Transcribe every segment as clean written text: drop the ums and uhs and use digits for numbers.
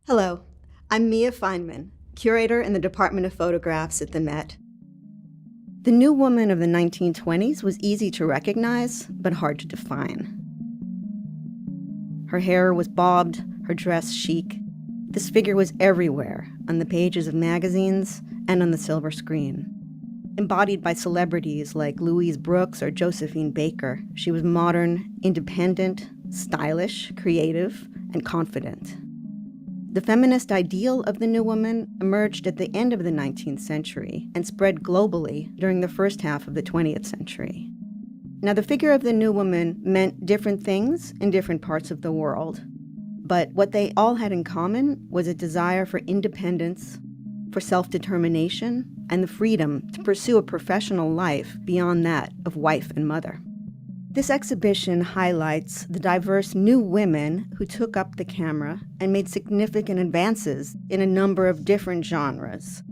Hello, I'm Mia Feynman, curator in the Department of Photographs at the Met. The new woman of the 1920s was easy to recognize, but hard to define. Her hair was bobbed, her dress chic. This figure was everywhere, on the pages of magazines and on the silver screen. Embodied by celebrities like Louise Brooks or Josephine Baker, she was modern, independent, stylish, creative, and confident. The feminist ideal of the new woman emerged at the end of the 19th century and spread globally during the first half of the 20th century. Now, the figure of the new woman meant different things in different parts of the world, but what they all had in common was a desire for independence, for self-determination, and the freedom to pursue a professional life beyond that of wife and mother. This exhibition highlights the diverse new women who took up the camera and made significant advances in a number of different genres.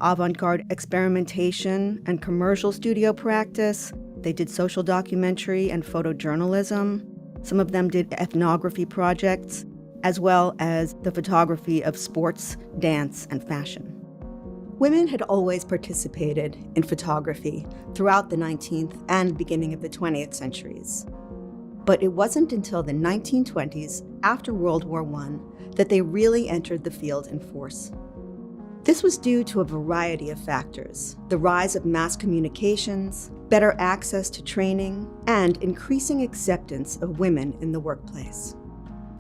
Avant-garde experimentation and commercial studio practice. They did social documentary and photojournalism. Some of them did ethnography projects, as well as the photography of sports, dance, and fashion. Women had always participated in photography throughout the 19th and beginning of the 20th centuries. But it wasn't until the 1920s, after World War I, that they really entered the field in force. This was due to a variety of factors: the rise of mass communications, better access to training, and increasing acceptance of women in the workplace.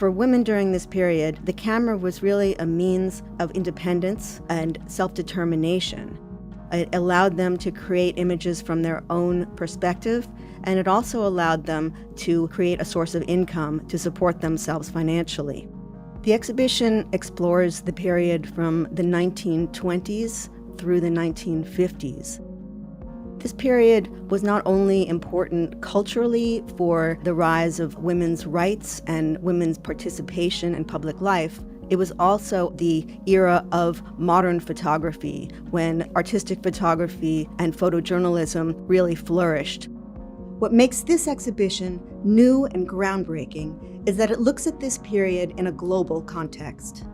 For women during this period, the camera was really a means of independence and self-determination. It allowed them to create images from their own perspective, and it also allowed them to create a source of income to support themselves financially. The exhibition explores the period from the 1920s through the 1950s. This period was not only important culturally for the rise of women's rights and women's participation in public life, it was also the era of modern photography, when artistic photography and photojournalism really flourished. What makes this exhibition new and groundbreaking is that it looks at this period in a global context.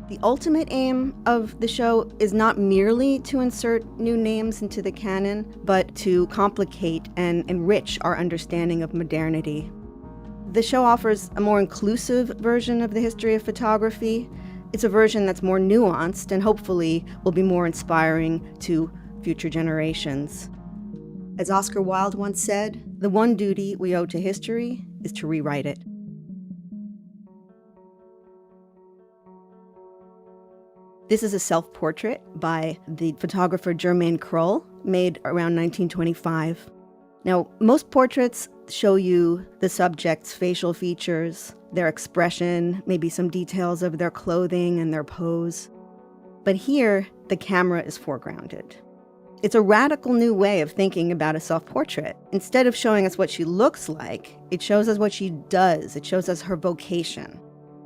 The ultimate aim of the show is not merely to insert new names into the canon, but to complicate and enrich our understanding of modernity. The show offers a more inclusive version of the history of photography. It's a version that's more nuanced and hopefully will be more inspiring to future generations. As Oscar Wilde once said, the one duty we owe to history is to rewrite it. This is a self-portrait by the photographer Jermaine Krull, made around 1925. Now, most portraits show you the subject's facial features, their expression, maybe some details of their clothing and their pose. But here, the camera is foregrounded. It's a radical new way of thinking about a self-portrait. Instead of showing us what she looks like, it shows us what she does. It shows us her vocation.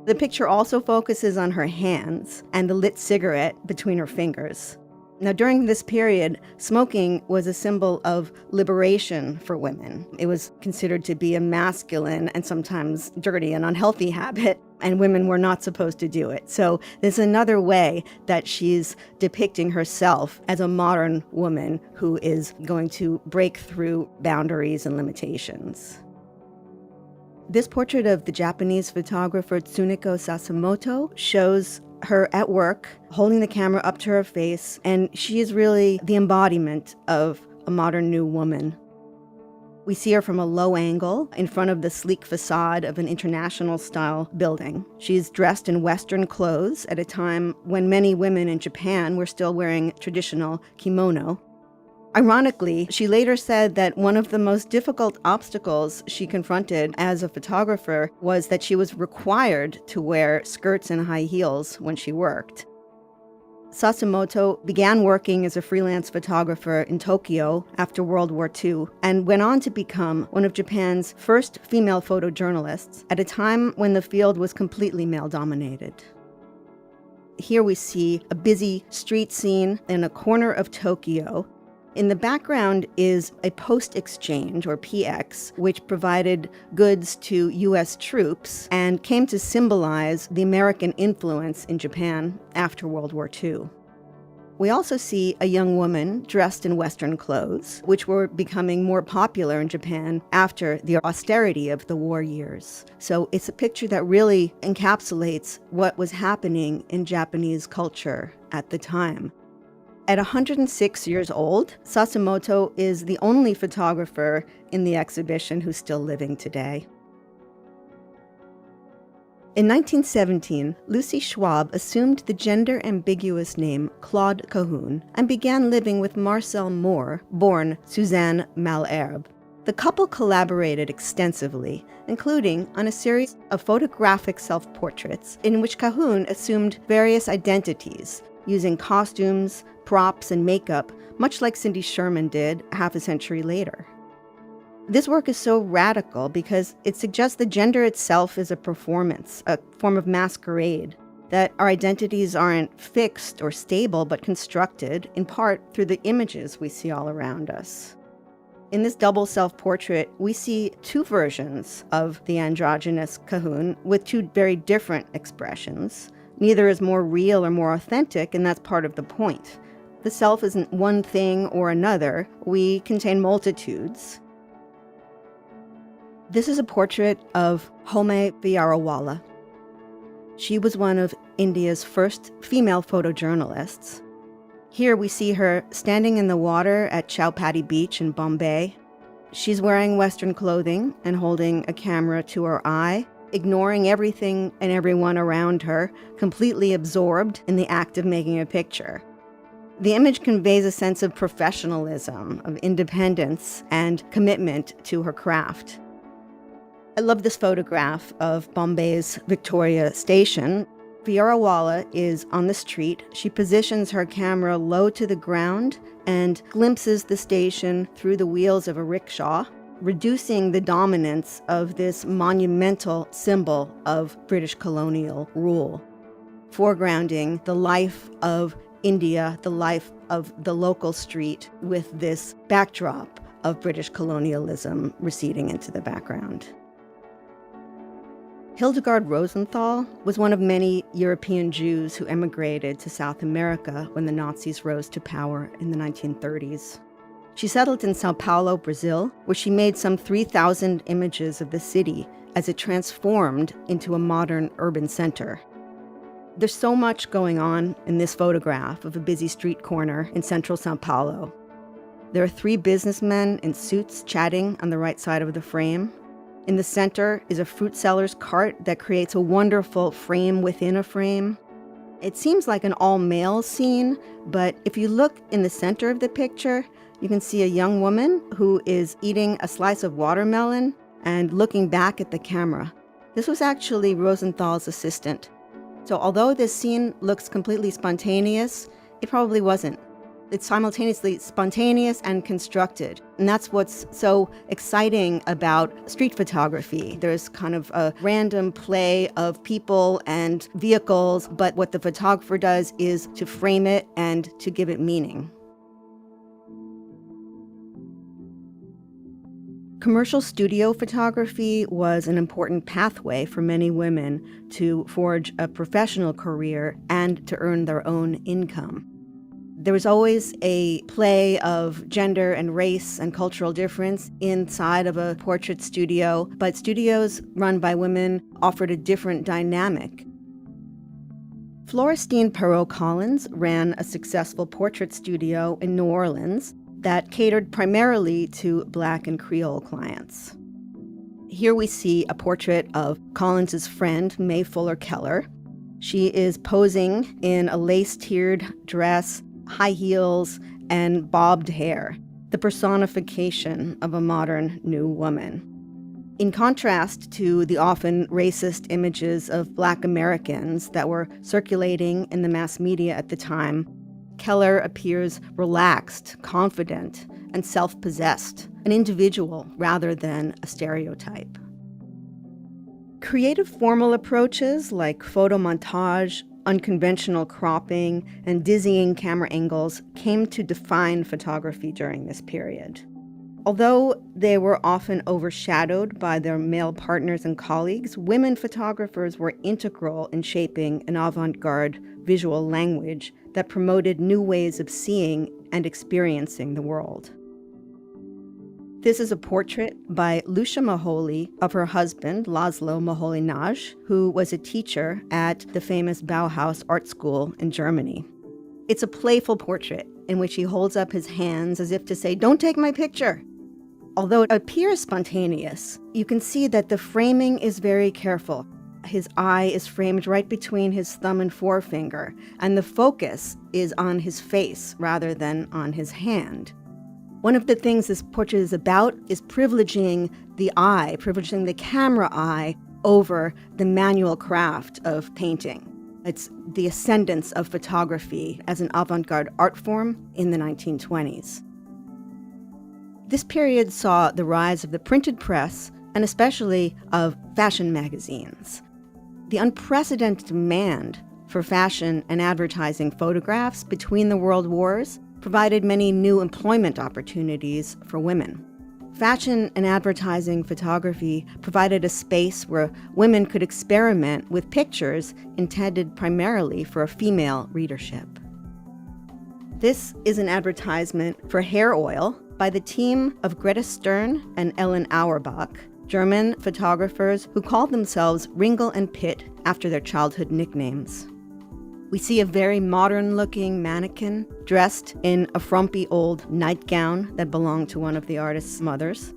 The picture also focuses on her hands and the lit cigarette between her fingers. Now, during this period, smoking was a symbol of liberation for women. It was considered to be a masculine and sometimes dirty and unhealthy habit, and women were not supposed to do it. So there's another way that she's depicting herself as a modern woman who is going to break through boundaries and limitations. This portrait of the Japanese photographer Tsuniko Sasamoto shows her at work, holding the camera up to her face, and she is really the embodiment of a modern new woman. We see her from a low angle in front of the sleek facade of an international-style building. She's dressed in Western clothes at a time when many women in Japan were still wearing traditional kimono. Ironically, she later said that one of the most difficult obstacles she confronted as a photographer was that she was required to wear skirts and high heels when she worked. Sasamoto began working as a freelance photographer in Tokyo after World War II and went on to become one of Japan's first female photojournalists at a time when the field was completely male-dominated. Here we see a busy street scene in a corner of Tokyo. In the background is a post exchange, or PX, which provided goods to U.S. troops and came to symbolize the American influence in Japan after World War II. We also see a young woman dressed in Western clothes, which were becoming more popular in Japan after the austerity of the war years. So it's a picture that really encapsulates what was happening in Japanese culture at the time. At 106 years old, Sasamoto is the only photographer in the exhibition who's still living today. In 1917, Lucy Schwab assumed the gender-ambiguous name Claude Cahun and began living with Marcel Moore, born Suzanne Malherbe. The couple collaborated extensively, including on a series of photographic self-portraits in which Cahun assumed various identities, using costumes, props, and makeup, much like Cindy Sherman did half a century later. This work is so radical because it suggests that gender itself is a performance, a form of masquerade, that our identities aren't fixed or stable but constructed, in part, through the images we see all around us. In this double self-portrait, we see two versions of the androgynous Cahun with two very different expressions. Neither is more real or more authentic, and that's part of the point. The self isn't one thing or another. We contain multitudes. This is a portrait of Homi Vijayarwala. She was one of India's first female photojournalists. Here we see her standing in the water at Chowpatty Beach in Bombay. She's wearing Western clothing and holding a camera to her eye, ignoring everything and everyone around her, completely absorbed in the act of making a picture. The image conveys a sense of professionalism, of independence, and commitment to her craft. I love this photograph of Bombay's Victoria Station. Vijayarwala is on the street. She positions her camera low to the ground and glimpses the station through the wheels of a rickshaw, reducing the dominance of this monumental symbol of British colonial rule, foregrounding the life of India, the life of the local street, with this backdrop of British colonialism receding into the background. Hildegard Rosen was one of many European Jews who emigrated to South America when the Nazis rose to power in the 1930s. She settled in Sao Paulo, Brazil, where she made some 3,000 images of the city as it transformed into a modern urban center. There's so much going on in this photograph of a busy street corner in central Sao Paulo. There are 3 businessmen in suits chatting on the right side of the frame. In the center is a fruit seller's cart that creates a wonderful frame within a frame. It seems like an all-male scene, but if you look in the center of the picture, you can see a young woman who is eating a slice of watermelon and looking back at the camera. This was actually Rosenthal's assistant. So although this scene looks completely spontaneous, it probably wasn't. It's simultaneously spontaneous and constructed. And that's what's so exciting about street photography. There's kind of a random play of people and vehicles, but what the photographer does is to frame it and to give it meaning. Commercial studio photography was an important pathway for many women to forge a professional career and to earn their own income. There was always a play of gender and race and cultural difference inside of a portrait studio, but studios run by women offered a different dynamic. Florestine Perot-Collins ran a successful portrait studio in New Orleans that catered primarily to Black and Creole clients. Here we see a portrait of Collins's friend, Mae Fuller Keller. She is posing in a lace-tiered dress, high heels, and bobbed hair, the personification of a modern new woman. In contrast to the often racist images of Black Americans that were circulating in the mass media at the time, Keller appears relaxed, confident, and self-possessed, an individual rather than a stereotype. Creative formal approaches like photomontage unconventional cropping, and dizzying camera angles came to define photography during this period. Although they were often overshadowed by their male partners and colleagues, women photographers were integral in shaping an avant-garde visual language that promoted new ways of seeing and experiencing the world. This is a portrait by Lucia Moholy of her husband, Laszlo Moholy-Nagy, who was a teacher at the famous Bauhaus art school in Germany. It's a playful portrait in which he holds up his hands as if to say, "Don't take my picture." Although it appears spontaneous, you can see that the framing is very careful. His eye is framed right between his thumb and forefinger, and the focus is on his face rather than on his hand. One of the things this portrait is about is privileging the eye, privileging the camera eye over the manual craft of painting. It's the ascendance of photography as an avant-garde art form in the 1920s. This period saw the rise of the printed press and especially of fashion magazines. The unprecedented demand for fashion and advertising photographs between the world wars provided many new employment opportunities for women. Fashion and advertising photography provided a space where women could experiment with pictures intended primarily for a female readership. This is an advertisement for hair oil by the team of Greta Stern and Ellen Auerbach, German photographers who called themselves Ringel and Pitt after their childhood nicknames. We see a very modern-looking mannequin dressed in a frumpy old nightgown that belonged to one of the artist's mothers.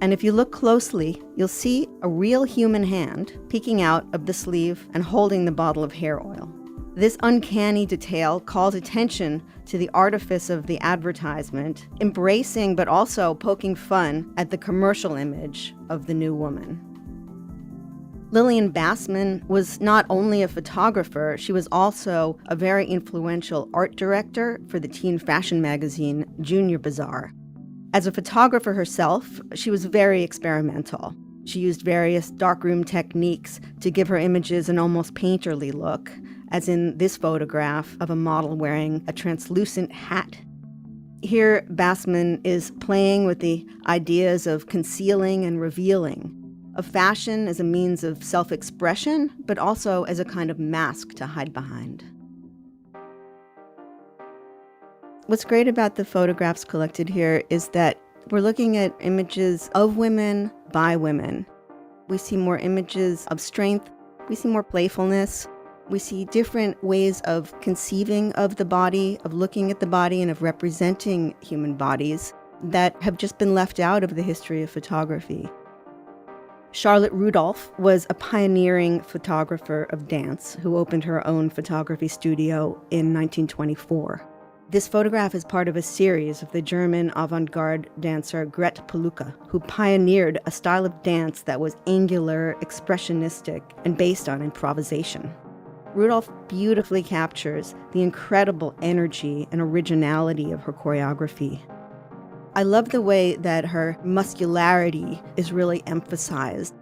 And if you look closely, you'll see a real human hand peeking out of the sleeve and holding the bottle of hair oil. This uncanny detail calls attention to the artifice of the advertisement, embracing but also poking fun at the commercial image of the new woman. Lillian Bassman was not only a photographer, she was also a very influential art director for the teen fashion magazine Junior Bazaar. As a photographer herself, she was very experimental. She used various darkroom techniques to give her images an almost painterly look, as in this photograph of a model wearing a translucent hat. Here, Bassman is playing with the ideas of concealing and revealing, of fashion as a means of self-expression, but also as a kind of mask to hide behind. What's great about the photographs collected here is that we're looking at images of women by women. We see more images of strength, we see more playfulness, we see different ways of conceiving of the body, of looking at the body, and of representing human bodies that have just been left out of the history of photography. Charlotte Rudolph was a pioneering photographer of dance who opened her own photography studio in 1924. This photograph is part of a series of the German avant-garde dancer Grete Pallucke, who pioneered a style of dance that was angular, expressionistic, and based on improvisation. Rudolph beautifully captures the incredible energy and originality of her choreography. I love the way that her muscularity is really emphasized.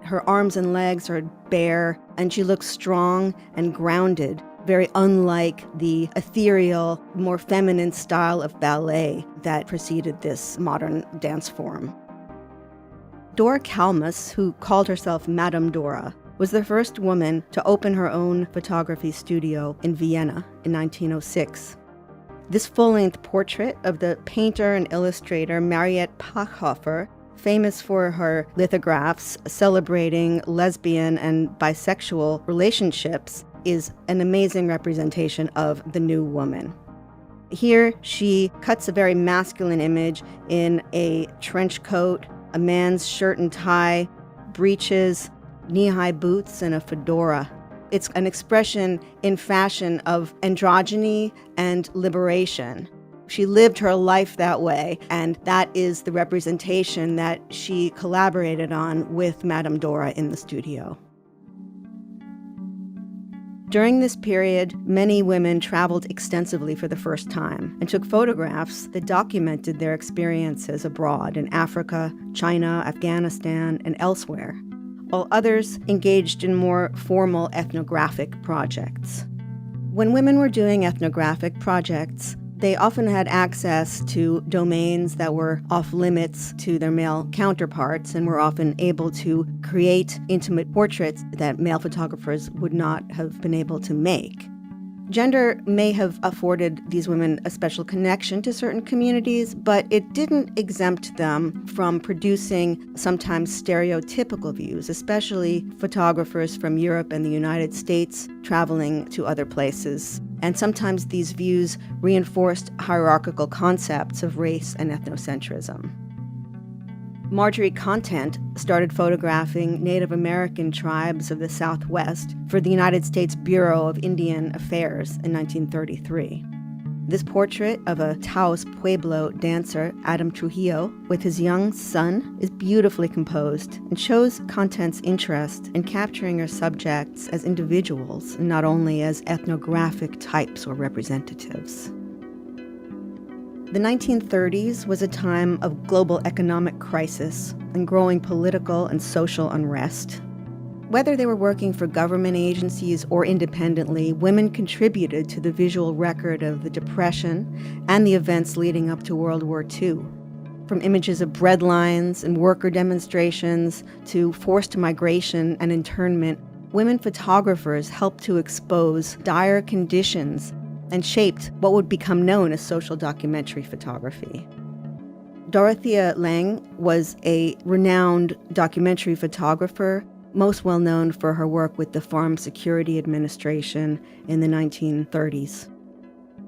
Her arms and legs are bare, and she looks strong and grounded, very unlike the ethereal, more feminine style of ballet that preceded this modern dance form. Dora Kalmus, who called herself Madame Dora, was the first woman to open her own photography studio in Vienna in 1906. This full-length portrait of the painter and illustrator Mariette Poghoffer, famous for her lithographs celebrating lesbian and bisexual relationships, is an amazing representation of the new woman. Here, she cuts a very masculine image in a trench coat, a man's shirt and tie, breeches, knee-high boots, and a fedora. It's an expression in fashion of androgyny and liberation. She lived her life that way, and that is the representation that she collaborated on with Madame Dora in the studio. During this period, many women traveled extensively for the first time and took photographs that documented their experiences abroad in Africa, China, Afghanistan, and elsewhere. while others engaged in more formal ethnographic projects. When women were doing ethnographic projects, they often had access to domains that were off limits to their male counterparts and were often able to create intimate portraits that male photographers would not have been able to make. Gender may have afforded these women a special connection to certain communities, but it didn't exempt them from producing sometimes stereotypical views, especially photographers from Europe and the United States traveling to other places. And sometimes these views reinforced hierarchical concepts of race and ethnocentrism. Marjorie Content started photographing Native American tribes of the Southwest for the United States Bureau of Indian Affairs in 1933. This portrait of a Taos Pueblo dancer, Adam Trujillo, with his young son, is beautifully composed and shows Content's interest in capturing her subjects as individuals and not only as ethnographic types or representatives. The 1930s was a time of global economic crisis and growing political and social unrest. Whether they were working for government agencies or independently, women contributed to the visual record of the Depression and the events leading up to World War II. From images of bread lines and worker demonstrations to forced migration and internment, women photographers helped to expose dire conditions and shaped what would become known as social documentary photography. Dorothea Lang was a renowned documentary photographer, most well known for her work with the Farm Security Administration in the 1930s.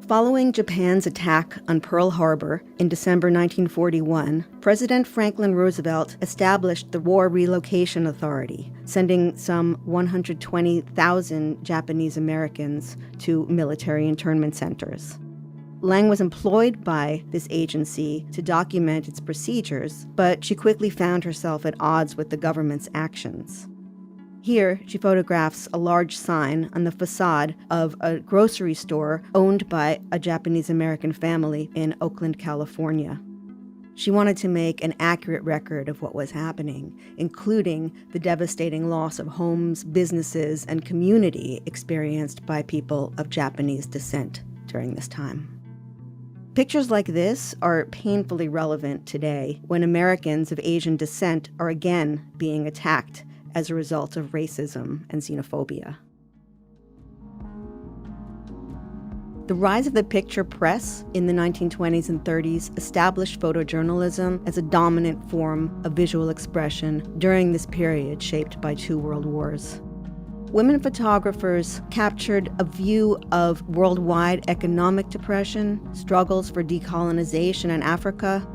Following Japan's attack on Pearl Harbor in December 1941, President Franklin Roosevelt established the War Relocation Authority, sending some 120,000 Japanese Americans to military internment centers. Lang was employed by this agency to document its procedures, but she quickly found herself at odds with the government's actions. Here, she photographs a large sign on the facade of a grocery store owned by a Japanese-American family in Oakland, California. She wanted to make an accurate record of what was happening, including the devastating loss of homes, businesses, and community experienced by people of Japanese descent during this time. Pictures like this are painfully relevant today when Americans of Asian descent are again being attacked as a result of racism and xenophobia. The rise of the picture press in the 1920s and 30s established photojournalism as a dominant form of visual expression during this period shaped by two world wars. Women photographers captured a view of worldwide economic depression, struggles for decolonization in Africa,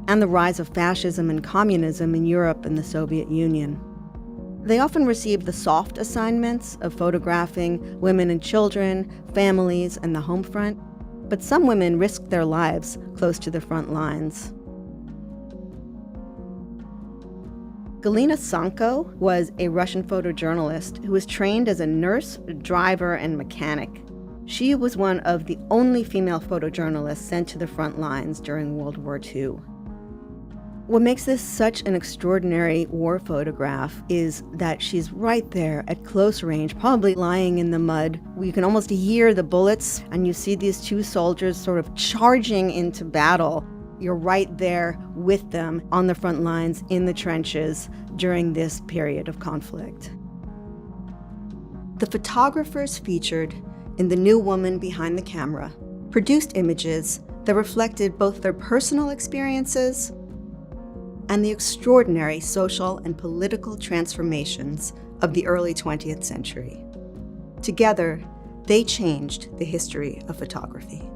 and the rise of fascism and communism in Europe and the Soviet Union. They often received the soft assignments of photographing women and children, families, and the home front, but some women risked their lives close to the front lines. Galena Sanko was a Russian photojournalist who was trained as a nurse, driver, and mechanic. She was one of the only female photojournalists sent to the front lines during World War II. What makes this such an extraordinary war photograph is that she's right there at close range, probably lying in the mud. You can almost hear the bullets, and you see these two soldiers sort of charging into battle. You're right there with them on the front lines in the trenches during this period of conflict. The photographers featured in The New Woman Behind the Camera produced images that reflected both their personal experiences and the extraordinary social and political transformations of the early 20th century. Together, they changed the history of photography.